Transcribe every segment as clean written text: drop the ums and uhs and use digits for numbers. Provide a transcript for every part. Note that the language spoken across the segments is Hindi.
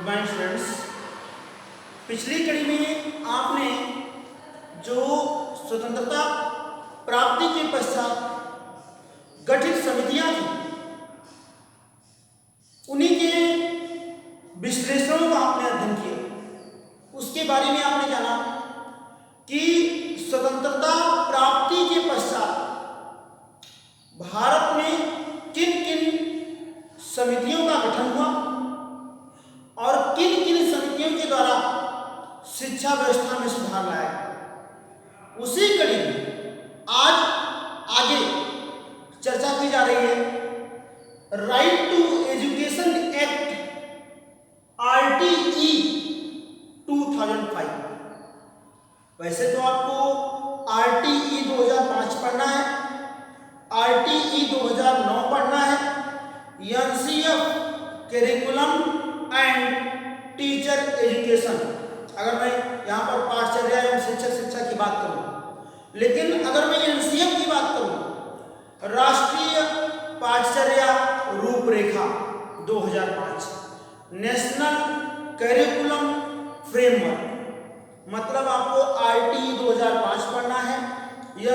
डिवाइन स्टूडेंट्स, पिछली कड़ी में आपने जो स्वतंत्रता प्राप्ति के पश्चात गठित समितियां थी उन्हीं के विश्लेषणों का आपने अध्ययन किया। उसके बारे में आपने जाना कि स्वतंत्रता प्राप्ति के पश्चात भारत में किन किन समितियों का गठन हुआ और किन किन समितियों के द्वारा शिक्षा व्यवस्था में सुधार लाया गया। उसी कड़ी में आज आगे चर्चा की जा रही है right to education act RTE 2005। वैसे तो आपको RTE 2005 पढ़ना है, RTE 2009 पढ़ना है, NCF curriculum and teacher education. अगर मैं यहाँ पर पाठचर्या एवं शिक्षा की बात करूँ, लेकिन अगर मैं NCF की बात करूँ, राष्ट्रीय पाठचर्या रूपरेखा 2005, नेशनल करिकुलम फ्रेमवर्क, मतलब आपको RTE 2005 पढ़ना है,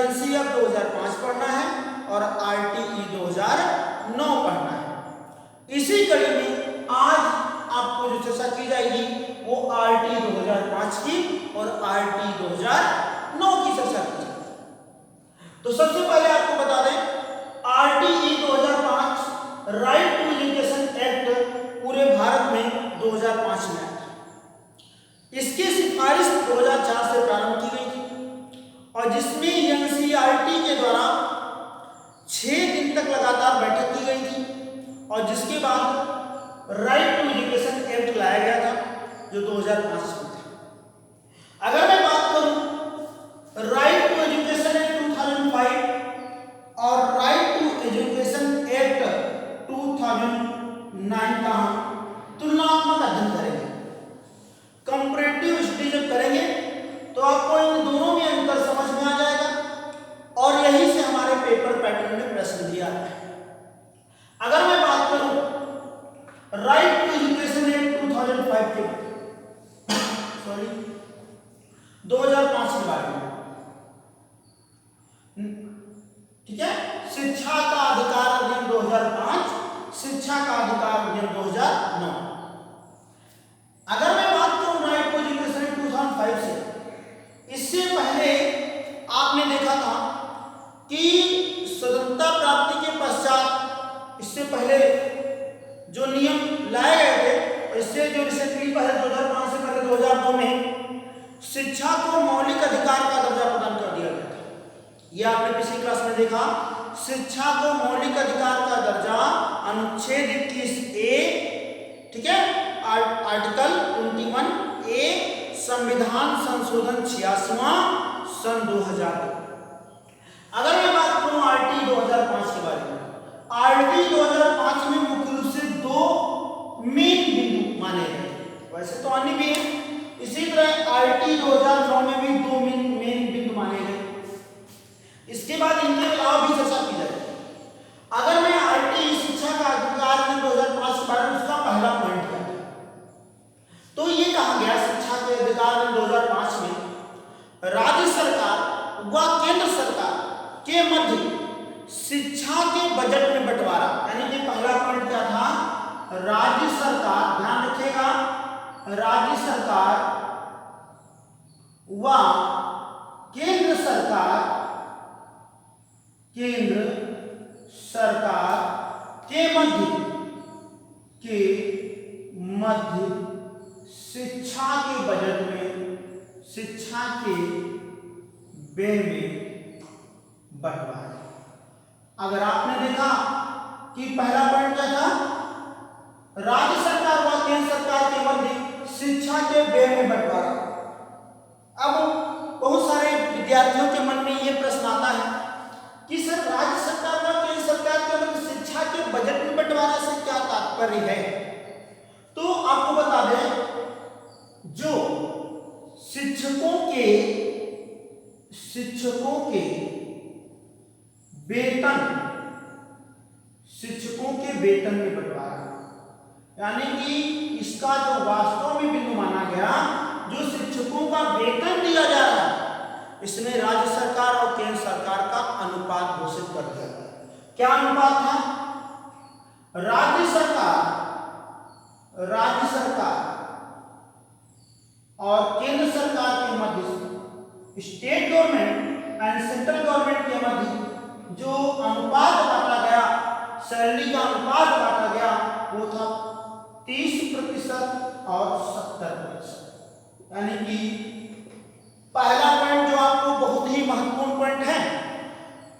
NCF 2005 पढ़ना है और RTE 2009 पढ़ना है। इसी कड़ी में आज आपको जो चर्चा की जाएगी वो RTE 2005 की और RTE 2009 की चर्चा की जाएगी। तो सबसे पहले आपको बता दें RTE 2005 right to education act पूरे भारत में 2005 में आया। इसकी सिफारिश 2004 से प्रारंभ की गई थी और जिसमें NCERT के द्वारा 6 दिन तक लगातार बैठक की गई थी और जिसके बाद राइट टू एजुकेशन एक्ट लाया गया था जो 2005 में था। अगर मैं बात करूं राइट टू एजुकेशन एक्ट 2005 और राइट टू एजुकेशन एक्ट 2009 का तुलनात्मक अध्ययन करेंगे, कंपैरेटिव स्टडी जब करेंगे तो आपको इन दोनों में अंतर समझ में आ जाएगा और यही से हमारे पेपर पैटर्न में प्रश्न दिया है। अगर मैं बात करूं राइट टू एजुकेशन एक्ट 2005 के 2005 के बारे में, ठीक है, शिक्षा का अधिकार अधिनियम 2005, शिक्षा का अधिकार अधिनियम 2009। अगर मैं बात करूं राइट टू एजुकेशन एक्ट 2005 से, इससे पहले आपने देखा था कि स्वतंत्रता प्राप्ति के पश्चात इससे पहले जो नियम लाए गए थे और इससे जो रिसेंटली पहले 2005 से पहले 2002 में शिक्षा को मौलिक अधिकार का दर्जा प्रदान कर दिया गया था। यह आपने पिछली क्लास में देखा, शिक्षा को मौलिक अधिकार का दर्जा अनुच्छेद 21A, ठीक है, आर्टिकल 21A संविधान संशोधन 86वां सन 2000। अगर मैं बात करूं RTE 2005 के बारे में, RTE 2005 में मुख्य रूप से 2 मेन बिंदु माने गए, वैसे तो अन्य भी हैं। इसी तरह RTE 2009 में भी 2 मेन बिंदु माने गए। इसके बाद इनके अलावा भी चर्चा की जाएगी। अगर मैं RTE शिक्षा का अधिकार में 2005 के बारे में उसका पहला पॉइंट क्या है, तो ये कहा गया शिक्षा के अधिकार में 2005 में राज्य सरकार व केंद्र सरकार के मध्य शिक्षा के बजट में बंटवारा, यानी कि पहला पॉइंट क्या था, राज्य सरकार, ध्यान रखिएगा, राज्य सरकार व केंद्र सरकार के मध्य शिक्षा के बजट में, शिक्षा के व्यय में बंटवारा। अगर आपने देखा कि पहला पॉइंट क्या था, राज्य सरकार व केंद्र सरकार के मध्य शिक्षा के व्यय में बंटवारा। अब बहुत सारे विद्यार्थियों के मन में यह प्रश्न आता है कि सर राज्य सरकार व केंद्र सरकार के मध्य शिक्षा के बजट में बंटवारा से क्या तात्पर्य है। तो आपको बता दें, जो शिक्षकों के वेतन में बंटवारा, यानी कि इसका जो वास्तव में बिंदु माना गया, जो शिक्षकों का वेतन दिया जा रहा है, इसमें राज्य सरकार और केंद्र सरकार का अनुपात घोषित कर दिया गया। क्या अनुपात था? राज्य सरकार और केंद्र सरकार के मध्य, state government and central government के मध्य जो अनुपात बांटा गया, सैलरी का अनुपात बांटा गया, वो था 30% और 70%। यानी कि पहला पॉइंट जो आपको बहुत ही महत्वपूर्ण पॉइंट है,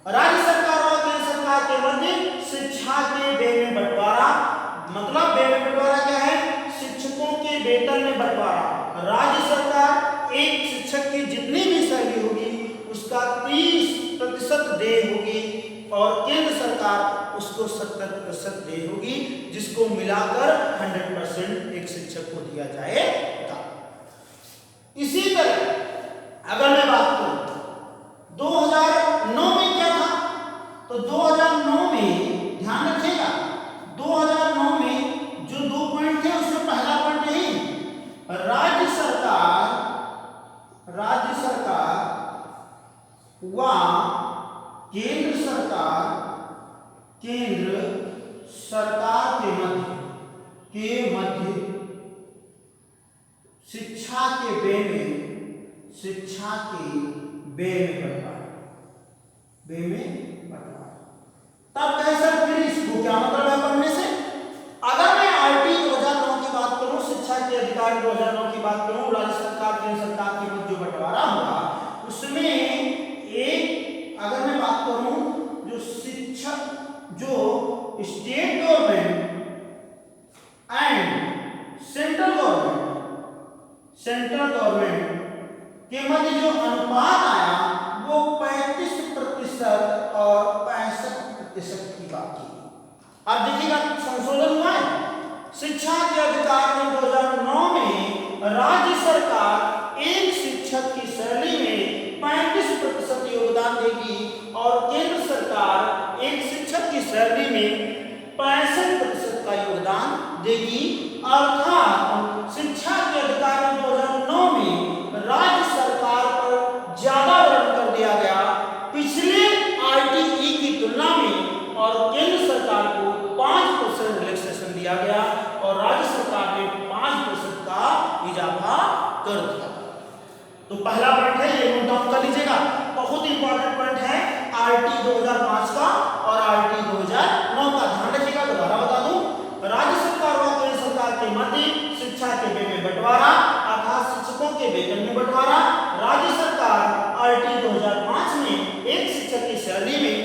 राज्य सरकार और केंद्र सरकार के मध्य शिक्षा के व्यय में बंटवारा। मतलब व्यय में बंटवारा क्या है? शिक्षकों के वेतन में बंटवारा। राज्य सरकार एक शिक्षक की जितनी भी सैलरी होगी उसका 30% देय होगी और केंद्र सरकार उसको 70% देय होगी, जिसको मिलाकर 100% एक शिक्षक को दिया जाएगा। इसी तरह अगर मैं बात करूं 2009 में क्या था, तो 2009 में ध्यान रखिएगा, 2009 में जो 2 पॉइंट थे उसमें पहला पॉइंट यही, राज्य सरकार व केंद्र सरकार के मध्य शिक्षा के व्यय में बंटवारा। तब कहे सर फिर इसको क्या मतलब है पढ़ने से? अगर मैं आरटी 2009 की बात करूं, शिक्षा के अधिकार 2009 की बात करूं, राज्य सरकार केंद्र सरकार के मध्य जो बंटवारा हुआ, उसमें एक अगर मैं बात करूं जो शिक्षक, जो state government and central government के मध्य जो अनुपात आया वो 35% और 65% की बात की। अब देखिएगा संशोधन हुआ है। शिक्षा के अधिकार में 2009 में राज्य सरकार एक शिक्षक की सैलरी में 35% योगदान देगी और केंद्र सरकार एक शिक्षक की सैलरी में 65% का योगदान देगी। अर्थात शिक्षा के अधिकार में 2009 में राज्य सरकार पर ज्यादा बर्डन कर दिया गया पिछले आरटीई की तुलना में, और केंद्र सरकार को 5% रिलैक्सेशन दिया गया और राज्य सरकार ने 5% का इजाफा कर दिया। तो पहला पॉइंट है, ये नोट डाउन कर लीजिएगा, बहुत इंपॉर्टेंट पॉइंट है आरटी 2005 का और आरटी 2009 का। ध्यान रखिएगा, दोबारा बता दूं, राज्य सरकार और केंद्र सरकार के मध्य शिक्षा के व्यय में बंटवारा अर्थात शिक्षकों के वेतन में बंटवारा। राज्य सरकार आरटी 2005 में एक शिक्षक की सैलरी में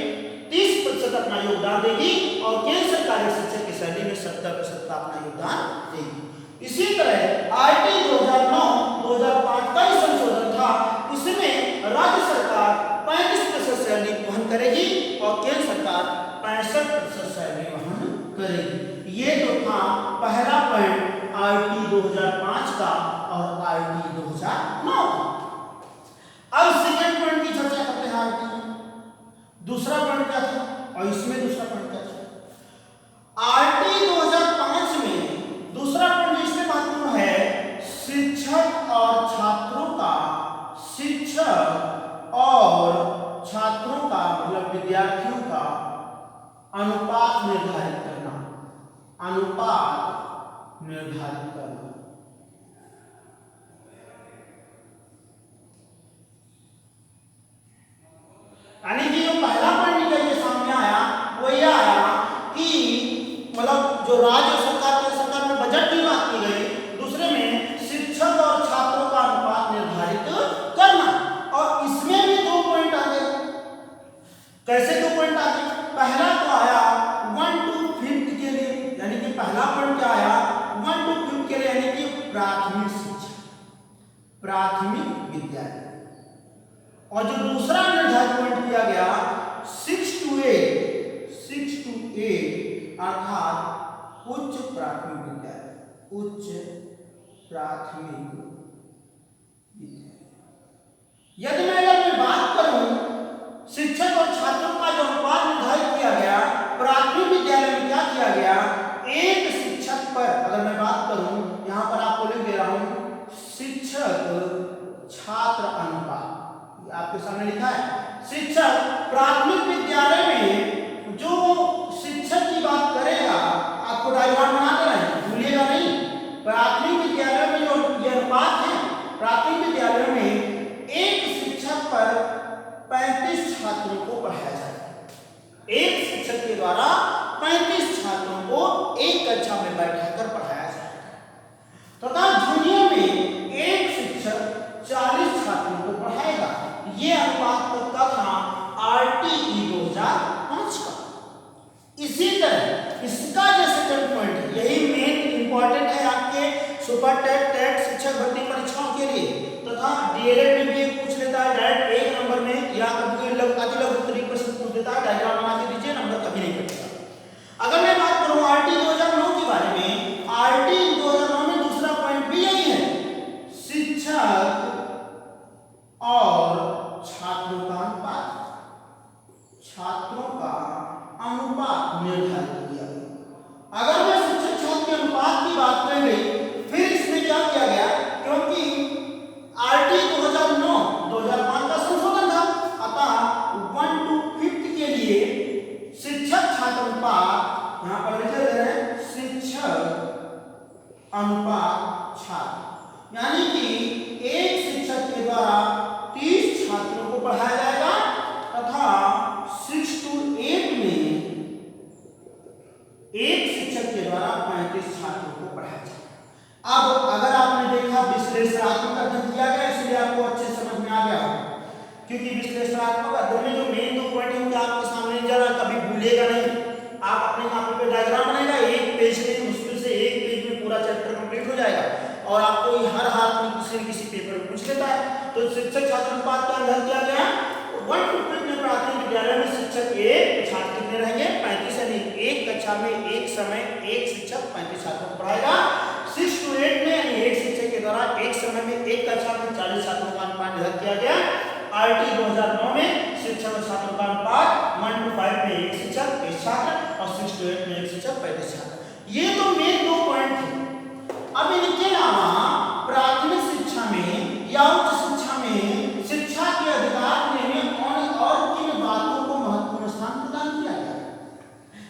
30% अपना योगदान देगी और केंद्र सरकार एक शिक्षक की सैलरी में 70% का अपना योगदान देगी। इसी तरह आरटी 2009-2005 का ही संशोधन था, इसमें राज्य सरकार 35% सैलरी वहन करेगी और केंद्र सरकार 65% सैलरी वहन करेगी। ये तो था पहला पॉइंट आरटी 2005 का और आरटी 2009 का। अब सेकेंड पॉइंट की चर्चा करते हैं आरटी में। दूसरा पॉइंट क्या था और इसमें दूसरा पॉइंट क्या था? आरटी 2005 में दूसरा पॉइंट इसमें महत्वपूर्ण है, शिक्षक और छात्रों का मतलब विद्यार्थियों का अनुपात निर्धारित करना। यानी कि जो पहला पॉइंट निकल के सामने आया वो ये आया कि मतलब जो राज्य सरकार के सरकार में बजट की बात की गई, दूसरे में शिक्षक और छात्रों का अनुपात निर्धारित करना, और इसमें भी 2 पॉइंट आ गए। कैसे 2 पॉइंट आ गए? पहला तो आया 1 to 5th के लिए, यानी कि पहला पॉइंट क्या आया 1 to 5th के लिए, यानी कि प्राथमिक शिक्षा, प्राथमिक विद्यालय। और जो दूसरा निर्धारित पॉइंट किया गया 6 to 8 अर्थात उच्च प्राथमिक विद्यालय, यदि मैं बात करूं शिक्षक और छात्रों का जो अनुपात निर्धारित किया गया प्राथमिक विद्यालय में, क्या किया गया, एक शिक्षक पर, अगर मैं बात करूं आपके सामने लिखा है। शिक्षक प्राथमिक विद्यालय में जो शिक्षक की बात करेगा, आपको डायग्राम बनाते रहें, भूलिएगा नहीं। प्राथमिक विद्यालय में जो ये अनुपात है, प्राथमिक विद्यालय में एक शिक्षक पर 35 छात्रों को पढ़ाया जाता है। एक शिक्षक के द्वारा 35 छात्रों को एक कक्षा में बैठाकर पढ़ाया जाता है तथा जूनियर में एक शिक्षक 40 छात्रों को पढ़ाएगा। ये अनुपात का था RTE 2005 का। इसी तरह इसका जो सेकंड पॉइंट है, यही मेन इंपॉर्टेंट है आपके सुपर टेट शिक्षक भर्ती परीक्षाओं के लिए तथा DLED में भी पूछ लेता है डायरेक्ट 1 नंबर में, या कभी अति लघु तरीके से पूछ देता है, डायग्राम बना के दीजिए, नंबर कभी नहीं कटेगा। अगर मैं बात करूं RTE 2009 के बारे में, RTE 2009 में दूसरा पॉइंट भी यही है, शिक्षक और छात्रों का अनुपात, छात्रों का अनुपात निर्धारित किया गया। अगर मैं शिक्षक छात्र के अनुपात की बात कर गई, फिर इसमें क्या किया गया, क्योंकि RTE 2009-2005 का संशोधन था, अतः 1 to 5 के लिए शिक्षक छात्र अनुपात यहां पर लिखे गए हैं, शिक्षक अनुपात छात्र, यानी कि एक शिक्षक के द्वारा 30 छात्रों को पढ़ाया जाएगा तथा 6 to 8 में एक शिक्षक के द्वारा 35 छात्रों को पढ़ाया जाएगा। अब अगर आपने देखा विश्लेषणात्मक अध्ययन किया गया, इसलिए आपको अच्छे समझ में आ गया होगा, क्योंकि विश्लेषणात्मक अध्ययन में जो मेन 2 पॉइंट होंगे आपके सामने, जरा कभी भूलिएगा नहीं। आप अपने कॉपी पे डायग्राम बनेगा, एक पेज में, मुश्किल से एक पेज में पूरा चैप्टर कंप्लीट हो जाएगा और आपको हर हाल में किसी न किसी पेपर में पूछ लेता है। तो शिक्षक छात्र अनुपात का निर्धारण किया गया 1 to 5 में प्राथमिक विद्यालय में शिक्षक एक छात्र कितने रहेंगे, 35, यानी एक कक्षा में एक समय एक शिक्षक 35 छात्रों को पढ़ाएगा। 6 to 8 में यानी एक शिक्षक के द्वारा एक समय में एक कक्षा में 40 छात्रों का अनुपात निर्धारित किया गया। RTE 2009 में शिक्षक और छात्रों का अनुपात 1 to 5 में एक शिक्षक एक छात्र और 6 to 8 में एक शिक्षक 35 छात्र। ये तो मेन 2 पॉइंट थे। अब इनके अलावा प्राथमिक शिक्षा में या उच्च शिक्षा में शिक्षा के अधिकार में और किन बातों को महत्वपूर्ण स्थान प्रदान किया गया।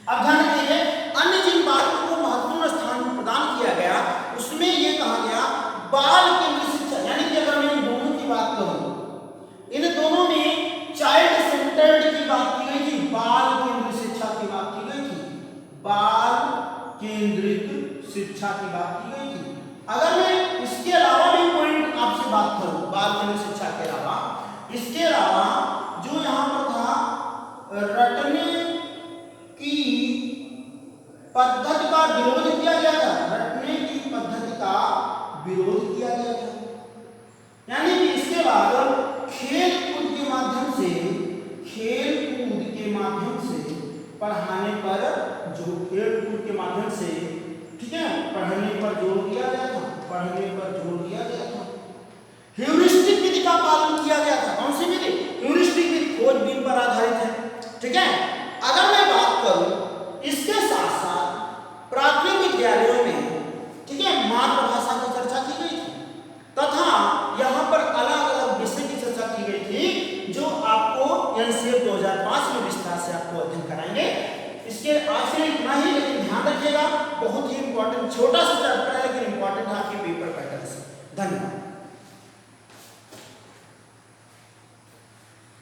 अब ध्यान रखिए, अन्य जिन बातों को महत्वपूर्ण स्थान प्रदान किया गया उसमें ये कहा गया बाल केंद्रित शिक्षा, यानी कि अगर मैं इन दोनों की बात करूं, इन दोनों में चाइल्ड सेंटर्ड की बात की गई थी, बाल केंद्रित शिक्षा की बात की गई थी, बाल केंद्रित शिक्षा की बात की गई थी। अगर मैं इसके अलावा भी पॉइंट आपसे बात करूं, बाल केंद्रित शिक्षा के अलावा, इसके अलावा जो यहां पर था रटने की पद्धति का विरोध किया गया था, रटने की पद्धति का विरोध किया गया था, यानी कि इसके बाद खेल कूद के माध्यम से पढ़ाने पर जो खेल कूद के माध्यम से, ठीक है, पढ़ने पर जोर दिया गया था, पढ़ने पर जोर दिया गया था। ह्यूरिस्टिक विधि का पालन किया गया था। कौन सी विधि? ह्यूरिस्टिक विधि, खोजबीन पर आधारित है, ठीक है। अगर मैं बात करूं इसके साथ साथ प्राथमिक विद्यालयों में, ठीक है, मातृभाषा की चर्चा की गई थी तथा यहाँ पर अलग अलग विषय की चर्चा की गई थी जो आपको NCERT 2005 में विस्तार से आपको अध्ययन कराएंगे। इसके आज से इतना ही, लेकिन ध्यान रखिएगा बहुत ही इंपॉर्टेंट, छोटा सा चैप्टर है लेकिन इंपॉर्टेंट है आपके पेपर पैटर्न से। धन्यवाद।